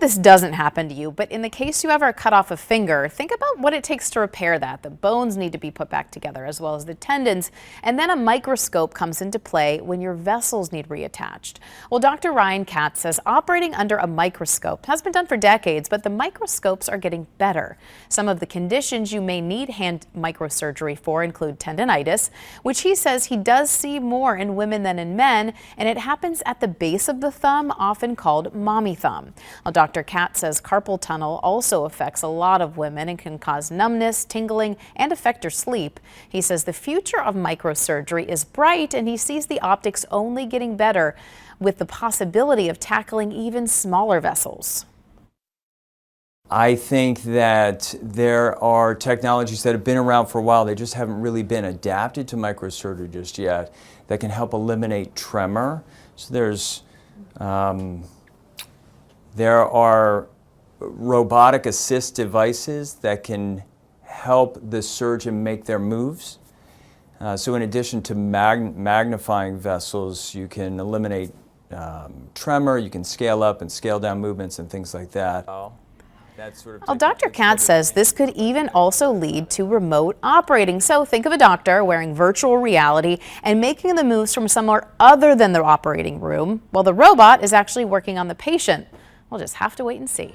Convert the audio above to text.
this doesn't happen to you, but in the case you ever cut off a finger, think about what it takes to repair that. The bones need to be put back together as well as the tendons, and then a microscope comes into play when your vessels need reattached. Well, Dr. Ryan Katz says operating under a microscope has been done for decades, but the microscopes are getting better. Some of the conditions you may need hand microsurgery for include tendinitis, which he says he does see more in women than in men, and it happens at the base of the thumb, often called mommy thumb. Well, Dr. Katz says carpal tunnel also affects a lot of women and can cause numbness, tingling, and affect your sleep. He says the future of microsurgery is bright, and he sees the optics only getting better with the possibility of tackling even smaller vessels. I think that there are technologies that have been around for a while, they just haven't really been adapted to microsurgery just yet, that can help eliminate tremor. So there are robotic assist devices that can help the surgeon make their moves. So in addition to magnifying vessels, you can eliminate tremor, you can scale up and scale down movements and things like that. Well, Dr. Katz says this could even also lead to remote operating. So think of a doctor wearing virtual reality and making the moves from somewhere other than the operating room, while the robot is actually working on the patient. We'll just have to wait and see.